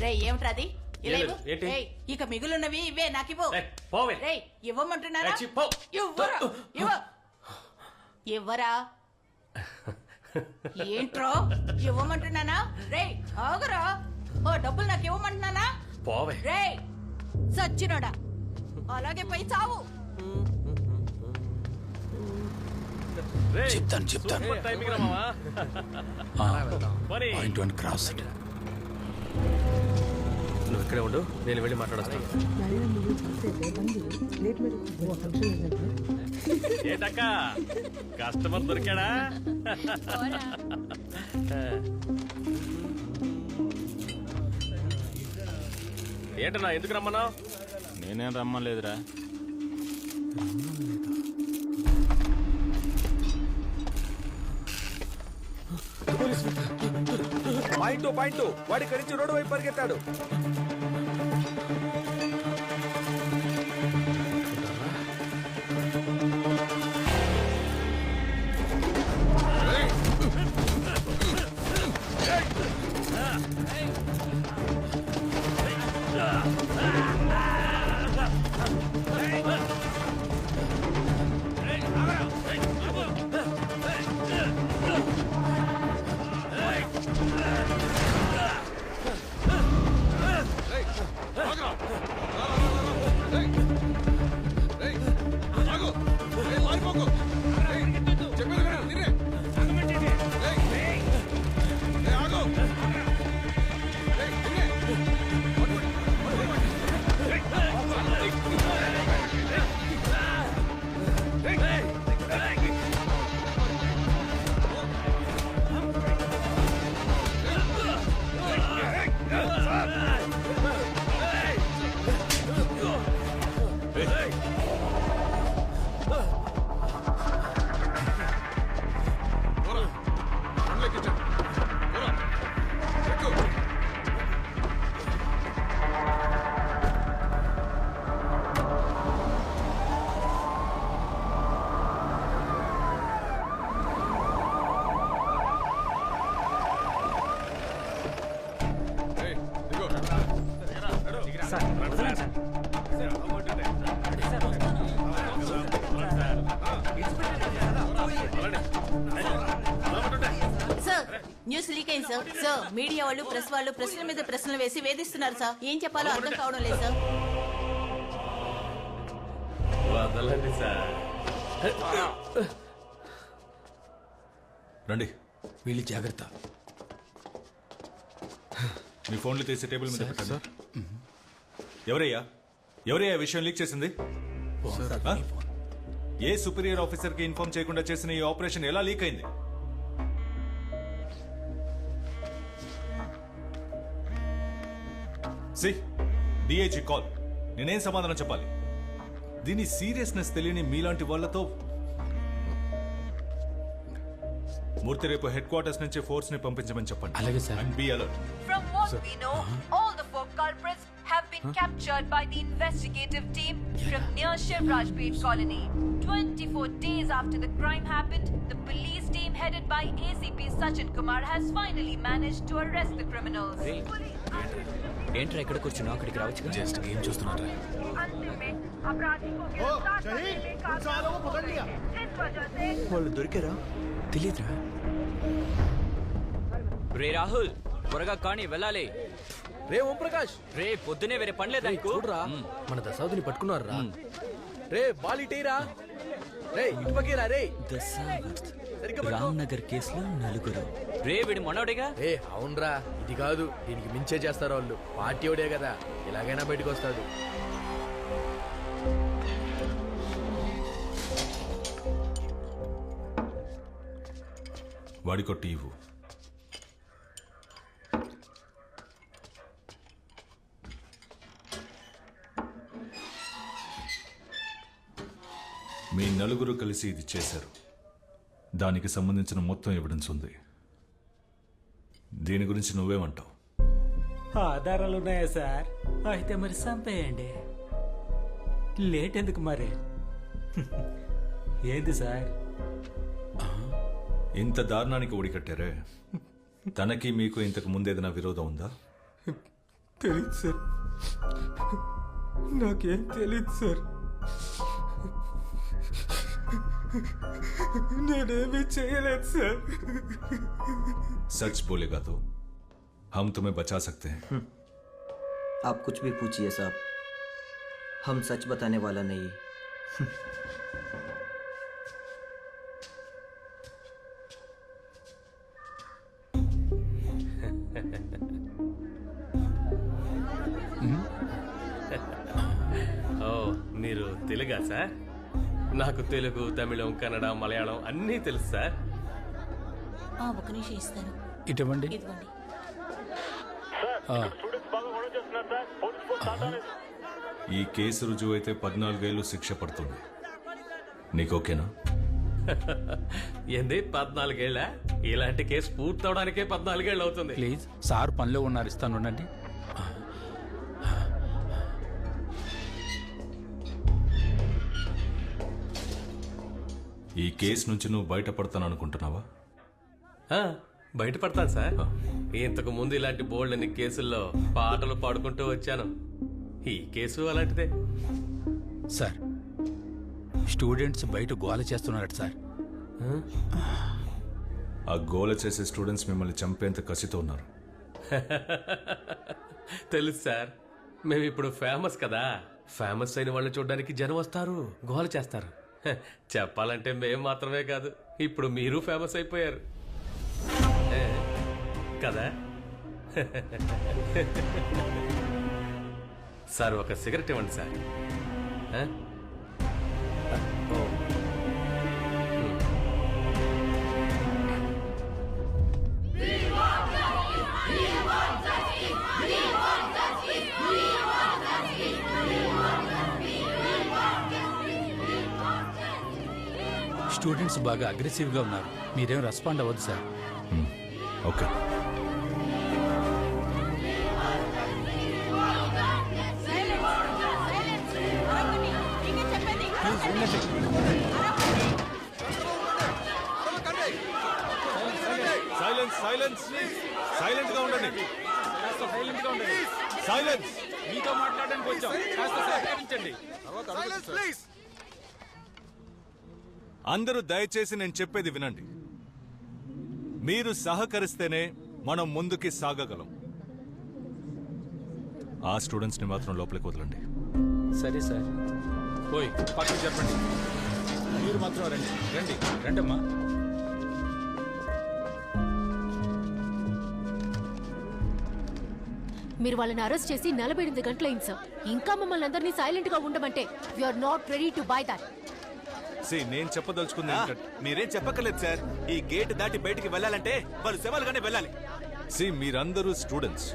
రే ఏమిట్రాది ఇలా ఏం ఇవ్వు. లేదు, ఏంటి? రేయ్, ఇక మిగులున్నవి ఇవే నాకివ్వు. రేయ్, పోవే. రేయ్ ఇవ్వమంటున్నారా? రేయ్, చి, పో. ఇవ్వరా? ఇవ్వు. ఇవ్వరా ఏంట్రో ఇవ్వమంటున్నానా? రేయ్ ఆగురా. ఓ డబ్బులు నాకు ఇవ్వమంటున్నానా? పోవే. రేయ్ సచ్చినోడా, అలాగే పోయి చావు. రేయ్, చెప్తాను. సూపర్ టైమింగ్ రా మావా. పోనీ. Point one cross. నువ్వు ఇక్కడే ఉండు, నేను వెళ్ళి మాట్లాడొస్తాను. ఏంటక్క కస్టమర్ దొరికాడా? ఏంటన్నా ఎందుకు రమ్మన్నావు? నేనేం రమ్మలేదురా. పాయింట్ వాడి ఇక్కడి నుంచి రోడ్డు వైపు పరిగెత్తాడు. సార్ న్యూస్ లీక్ అయింది సార్. సార్ మీడియా వాళ్ళు ప్రెస్ వాళ్ళు ప్రశ్నల మీద ప్రశ్నలు వేసి వేధిస్తున్నారు సార్. ఏం చెప్పాలో అర్థం కావడం లేదు సార్. వదలండి సార్. రండి. వీళ్ళు జాగ్రత్త. మీ ఫోన్లు తీసి టేబుల్ మీద పెట్టండి. ఎవరయ్యా ఎవరయ్యా విషయం లీక్ చేసింది? ఆ? ఏ సుపీరియర్ ఆఫీసర్ కి ఇన్ఫార్మ్ చేయకుండా చేసిన ఈ ఆపరేషన్ ఎలా లీక్ అయింది? See DIG call. నేనేం సమాధానం చెప్పాలి? దీని సీరియస్నెస్ తెలియని మీలాంటి వాళ్లతో మూర్తి రేపు హెడ్ క్వార్టర్స్ నుంచి ఫోర్స్ ని పంపించమని చెప్పండి. అలాగే sir. And be alert. From what we know, all the 4 culprits have been captured by the investigative team from near Shivraj Pet colony. 24 days after the crime happened, the police team headed by ACP Sachin Kumar has finally managed to arrest the criminals. ఏంట్రా ఇక్కడ కూర్చున్నావు? అక్కడికి రావచ్చు. Just ఏం చూస్తున్నారా? వాళ్ళు దొరికారా? తెలీదురా. రే రాహుల్, త్వరగా కానీ వెళ్ళాలి. రే ఓం ప్రకాష్, రే పొద్దునే వేరే పనిలేదా నీకు? చూడరా మన దశావతిని పట్టుకున్నారా? రే బాలిటీరా, రే ఇటుపకేరా. రే రామ్ నగర్ కేసులో 4. రే వీడి మనోడేగా. రే అవునరా, ఇది కాదు దీనికి మించే చేస్తారు వాళ్ళు. పార్టీ ఓడే కదా, ఎలాగైనా బయటకు వస్తాడు. వాడి కొట్టి ఇవ్వు. మీ నలుగురు కలిసి ఇది చేశారు. దానికి సంబంధించిన మొత్తం ఎవిడెన్స్ ఉంది. దీని గురించి నువ్వేమంటావు? ఆధారాలు ఉన్నాయా సార్? అయితే మరి చంపేయండి. లేట్ ఎందుకు మరి? ఏంది సార్ ఇంత దారుణానికి ఒడికట్టారే? తనకి మీకు ఇంతకు ముందేదైనా విరోధం ఉందా? తెలీదు సార్, నాకేం తెలీదు సార్. నేనేమీ చేయలేదు సార్. सच बोलेगा तो हम तुम्हें बचा सकते हैं. आप कुछ भी पूछिए साहब, हम सच बताने वाला नहीं. ఓ మీరు తెలుగా సార్? నాకు తెలుగు, తమిళం, కన్నడ, మలయాళం అన్నీ తెలుసు సార్. ఒక నిమిషం ఇస్తాను. ఇటువంటి ఇదిగోండి. ఈ కేసు రుజువు అయితే 14 ఏళ్ళు శిక్ష పడుతుంది. నీకు ఓకేనా? ఏంది 14 ఏళ్ళ? ఇలాంటి కేసు పూర్తవడానికే 14 ఏళ్ళు అవుతుంది. ప్లీజ్ సార్ పనిలో ఉన్నారు, ఇస్తాను ఉండండి. ఈ కేసు నుంచి నువ్వు బయటపడతాను అనుకుంటున్నావా? ఆ, బయటపడతాను సార్. ఇంతకు ముందు ఇలాంటి బోల్డని కేసుల్లో పాటలు పాడుకుంటూ వచ్చాను. ఈ కేసు అలాంటిదే. సార్ స్టూడెంట్స్ బయట గోల చేస్తున్నారట సార్. ఆ గోల చేసే స్టూడెంట్స్ మిమ్మల్ని చంపేంత కసితో ఉన్నారు. తెలుసు సార్, మేము ఇప్పుడు ఫేమస్ కదా. ఫేమస్ అయిన వాళ్ళని చూడడానికి జనం వస్తారు, గోల చేస్తారు. హ, చెప్పాలంటే మేము మాత్రమే కాదు, ఇప్పుడు మీరు ఫేమస్ అయిపోయారు కదా. సార్ ఒక సిగరెట్ ఇవ్వండి సార్. ఓ. స్టూడెంట్స్ బాగా అగ్రెసివ్గా ఉన్నారు, మీరేం రెస్పాండ్ అవ్వద్దు sir. Okay. Silence silence silent గా ఉండండి. సైలెన్స్. మీతో మాట్లాడడానికి వచ్చాం, కాస్త సహకరించండి. అందరూ దయచేసి నేను చెప్పేది వినండి. మీరు సహకరిస్తేనే మనం ముందుకి సాగగలం. ఆ స్టూడెంట్స్ ని మాత్రం లోపలికి వదలండి. సరే సార్. పోయి పక్కకు చెప్పండి. మీరు మాత్రం రండి రండి రండమ్మా. మీరు వాళ్ళని అరెస్ట్ చేసి 48 గంటలైంది సార్. ఇంకా మమ్మల్ని అందరినీ సైలెంట్ గా ఉండమంటే you are not ready to buy that. నేను చెప్పదలుచుకుంది మీరేం చెప్పక్కర్లేదు సార్. ఈ గేట్ దాటి బయటికి వెళ్ళాలంటే వాళ్ళు శవాలుగానే వెళ్ళాలి. మీరందరూ స్టూడెంట్స్,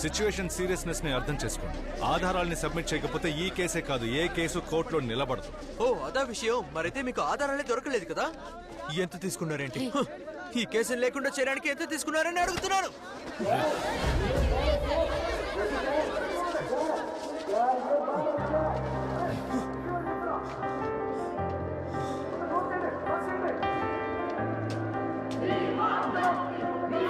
సిచ్యువేషన్ సీరియస్నెస్ ని అర్థం చేసుకోండి. ఆధారాల్ని సబ్మిట్ చేయకపోతే ఈ కేసే కాదు, ఏ కేసు కోర్టులో నిలబడదు. ఓ అదా విషయం. మరైతే మీకు ఆధారాలే దొరకలేదు కదా? ఎంత తీసుకున్నారేంటి? ఈ కేసుని లేకుండా చేయడానికి ఎంత తీసుకున్నారని అడుగుతున్నాను.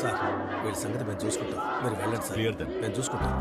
సార్ వీళ్ళ సంగతి మేము చూసుకుంటాం, మీరు వెళ్ళండి సార్. Clear then. మేము చూసుకుంటాం.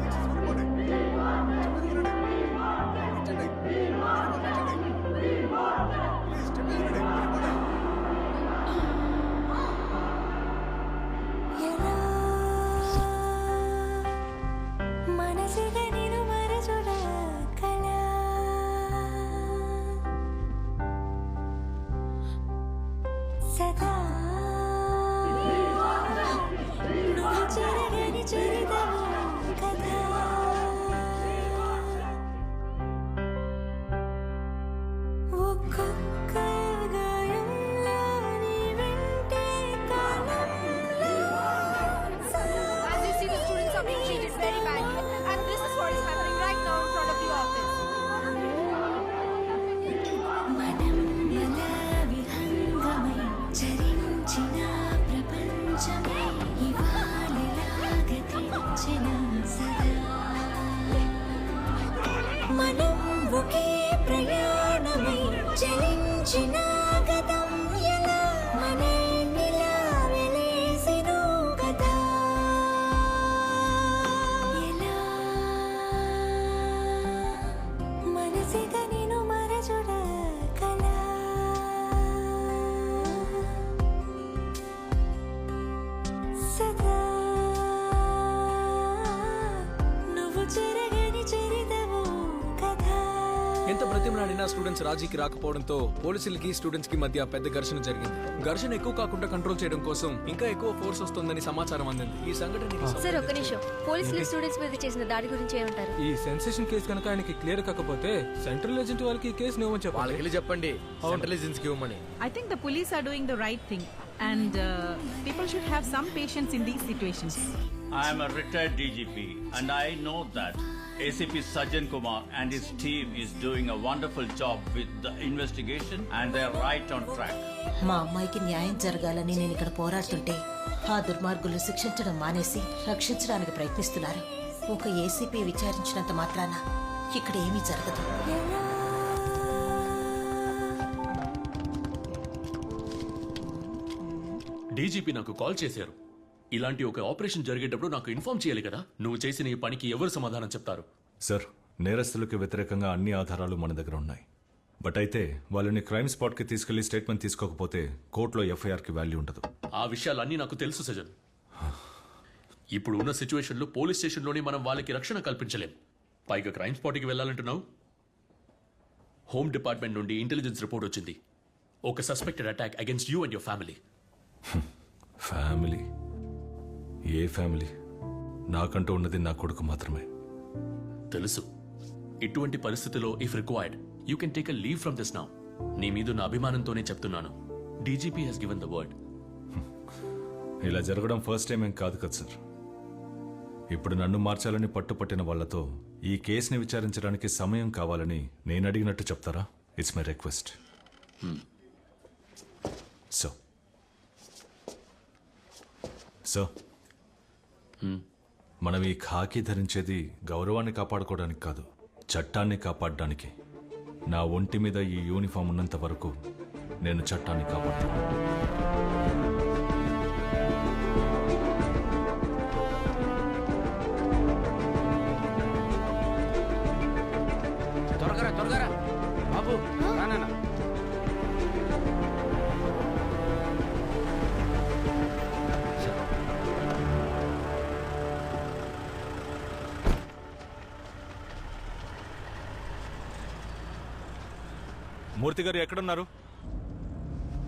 బ్రతిమలాడినా స్టూడెంట్స్ రాజీకి రాకపోవడంతో పోలీసులకి స్టూడెంట్స్ కి మధ్య పెద్ద ఘర్షణ జరిగింది. ఘర్షణ ఎక్కువ కాకుండా కంట్రోల్ చేయడం కోసం ఇంకా ఎక్కువ ఫోర్స్ వస్తుందని సమాచారం అందింది. ఈ సంఘటన సార్ ఒక్క నిమిషం, పోలీసులు స్టూడెంట్స్ మీద చేసిన దాడి గురించి ఏమంటారు? ఈ సెన్సేషన్ కేసు కనుక ఆయనకి క్లియర్ కాకపోతే సెంట్రల్ ఏజెంట్ వాళ్ళకి ఈ కేసు ఇవ్వమని చెప్పాలి. వాళ్ళకి వెళ్ళి చెప్పండి సెంట్రల్ ఏజెన్సీకి ఇవ్వమని. I think the police are doing the right thing and people should have some patience in these situations. I am a retired DGP and I know that ACP Sajjan Kumar and his team is doing a wonderful job with the investigation and they are right on track. మా అమ్మాయికి న్యాయం జరగాలని నేను ఇక్కడ పోరాడుతుంటే ఆ దుర్మార్గులు శిక్షించడం మానేసి రక్షించడానికి ప్రయత్నిస్తున్నారు. ఒక ఏసీపీ విచారించినంత మాత్రాన ఇక్కడ ఏమీ జరగదు. డీజీపీ నాకు కాల్ చేశారు. ఇలాంటి ఒక ఆపరేషన్ జరిగేటప్పుడు నాకు ఇన్ఫార్మ్ చేయాలి కదా. నువ్వు చేసిన ఈ పనికి ఎవరు సమాధానం చెప్తారు? సార్, నేరస్తులకు వ్యతిరేకంగా అన్ని ఆధారాలు మన దగ్గర ఉన్నాయి. బట్ అయితే వాళ్ళని క్రైమ్ స్పాట్కి తీసుకెళ్లి స్టేట్మెంట్ తీసుకోకపోతే కోర్టులో ఎఫ్ఐఆర్కి వాల్యూ ఉండదు. ఆ విషయాలన్నీ నాకు తెలుసు సజన్. ఇప్పుడు ఉన్న సిచ్యువేషన్లో పోలీస్ స్టేషన్లోనే మనం వాళ్ళకి రక్షణ కల్పించలేం. పైగా క్రైమ్ స్పాట్కి వెళ్ళాలంటున్నావు. హోమ్ డిపార్ట్మెంట్ నుండి ఇంటెలిజెన్స్ రిపోర్ట్ వచ్చింది. ఒక suspected attack against you and your family. Family? ఏ ఫ్యామిలీ? నాకంటూ ఉన్నది నా కొడుకు మాత్రమే. తెలుసు. ఇటువంటి పరిస్థితిలో if required you can take a leave from this now. నీ మీద నా అభిమానంతోనే చెప్తున్నాను. DGP has given the word. ఇలా జరగడం ఫస్ట్ టైం ఏం కాదు కదా సార్. ఇప్పుడు నన్ను మార్చాలని పట్టుపట్టిన వాళ్లతో ఈ కేసుని విచారించడానికి సమయం కావాలని నేను అడిగినట్టు చెప్తారా? It's my request. సో మనం ఈ ఖాకీ ధరించేది గౌరవాన్ని కాపాడుకోవడానికి కాదు, చట్టాన్ని కాపాడడానికి. నా ఒంటి మీద ఈ యూనిఫామ్ ఉన్నంత వరకు నేను చట్టాన్ని కాపాడుతాను. త్వరగా బాబు రానా. మూర్తి గారు ఎక్కడున్నారు?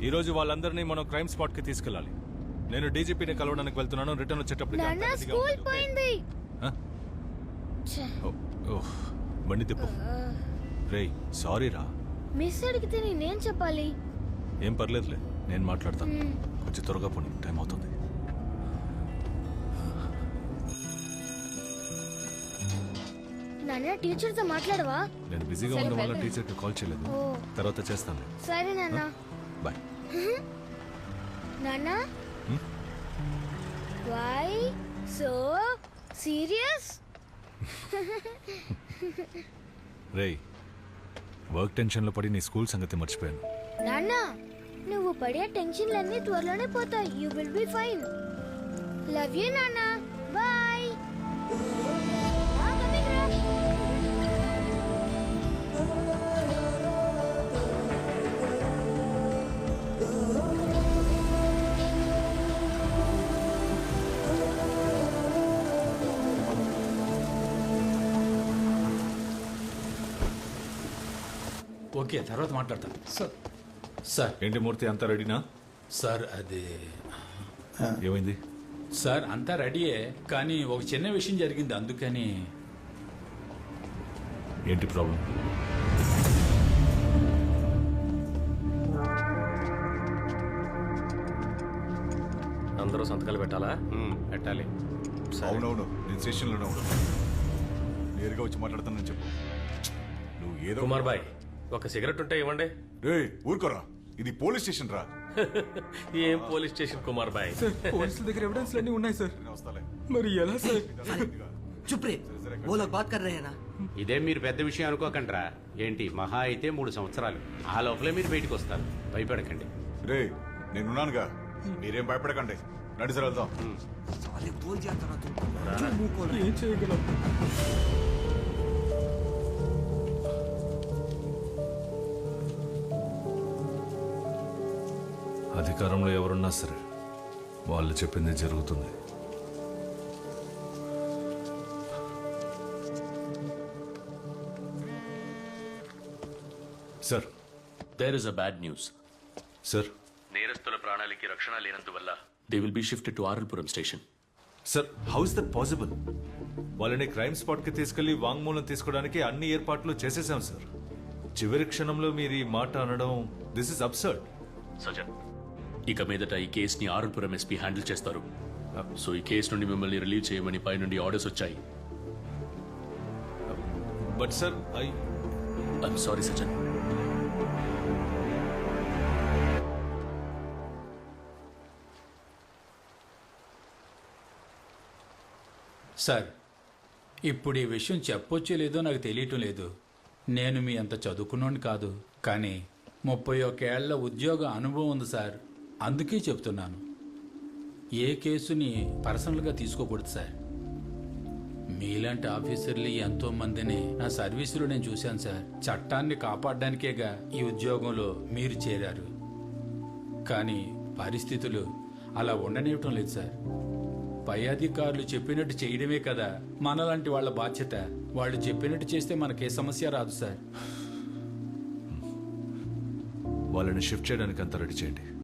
ఈరోజు వాళ్ళందరినీ మనం క్రైమ్ స్పాట్ కి తీసుకెళ్ళాలి. నేను డీజీపీని కలవడానికి వెళ్తున్నాను. రిటర్న్ వచ్చేటప్పుడు బండి తిప్పు. రేయ్ సారీ రా. మిస్ అడిగితే నేనేం చెప్పాలి? ఏం పర్లేదులే, నేను మాట్లాడతాను. కొంచెం త్వరగా పోనీ, టైం అవుతుంది. నాన్న టీచర్తో మాట్లాడవా? నేను బిజీగా ఉండడం వల్ల టీచర్కి కాల్ చేయలేదు. తర్వాత చేస్తాను. సరే నాన్న. బాయ్. నాన్న వై సో సీరియస్? రేయ్, వర్క్ టెన్షన్లో పడి నీ స్కూల్ సంగతి మర్చిపోయాను. నాన్న నువ్వు పడే టెన్షన్లన్నీ త్వరలోనే పోతాయి. You will be fine. Love you నాన్న. బాయ్. ఓకే, తర్వాత మాట్లాడతాను. సార్ ఏంటి మూర్తి, అంతా రెడీనా? సార్ అది ఏమైంది? సార్ అంతా రెడీయే, కానీ ఒక చిన్న విషయం జరిగింది, అందుకని. ఏంటి ప్రాబ్లం? అందరూ సంతకాలు పెట్టాలా? పెట్టాలి. అవునవును, నేను స్టేషన్లోనే ఉన్నాను. నేరుగా వచ్చి మాట్లాడతానని చెప్పు. నువ్వు ఏదో. కుమార్ బాయ్, ఒక సిగరెట్ ఉంటే ఇవ్వండి. ఊరుకోరా, ఇది పోలీస్ స్టేషన్ రా. ఏం పోలీస్ స్టేషన్ కుమార్ బాయ్? పోలీసుల దగ్గర ఎవిడెన్స్ అన్ని ఉన్నాయి సార్. మరి ఎలా సార్? చుప్రే, वो लोग बात कर रहे हैं ना. ఇదే మీరు పెద్ద విషయం అనుకోకండిరా. ఏంటి మహా అయితే 3 సంవత్సరాలు. ఆ లోపలే మీరు బయటకు వస్తారు. భయపడకండి. రే, నేనున్నానుగా, మీరేం భయపడకండి. రండి సార్, వెళ్దాం. ఏం చేయగలం? అధికారంలో ఎవరున్నా సరే వాళ్ళు చెప్పింది జరుగుతుంది. Sir there is a bad news. Sir నేరస్తుల ప్రాణాలకి రక్షణ లేనందువల్ల they will be shifted to RL Puram station. Sir how is that possible? వాళ్ళని క్రైమ్ స్పాట్ కి తీసుకెళ్లి వాంగ్మూలం తీసుకోవడానికి అన్ని ఏర్పాట్లు చేసేసాం సార్. చివరి క్షణంలో మీరు ఈ మాట అనడం, దిస్ ఇస్ అబ్సర్డ్. సజన్, ఇక మీదట ఈ కేసుని ఆర్ఎల్పురం ఎస్పీ హ్యాండిల్ చేస్తారు. సో ఈ కేసు నుండి మిమ్మల్ని రిలీవ్ చేయమని పై నుండి ఆర్డర్స్ వచ్చాయి. But sir I'm sorry Sajan. Sir, ఇప్పుడు ఈ విషయం చెప్పొచ్చో లేదో నాకు తెలియటం లేదు. నేను మీ అంత చదువుకున్నోని కాదు, కానీ 31 ఏళ్ల ఉద్యోగ అనుభవం ఉంది సార్. అందుకే చెప్తున్నాను, ఏ కేసుని పర్సనల్గా తీసుకోకూడదు సార్. మీలాంటి ఆఫీసర్లు ఎంతో మందిని నా సర్వీసులో నేను చూశాను సార్. చట్టాన్ని కాపాడడానికేగా ఈ ఉద్యోగంలో మీరు చేరారు. కానీ పరిస్థితులు అలా ఉండనివ్వటం లేదు సార్. పై అధికారులు చెప్పినట్టు చేయడమే కదా మనలాంటి వాళ్ళ బాధ్యత. వాళ్ళు చెప్పినట్టు చేస్తే మనకే సమస్య రాదు సార్. వాళ్ళని షిఫ్ట్ చేయడానికి అంతా రెడీ చేయండి.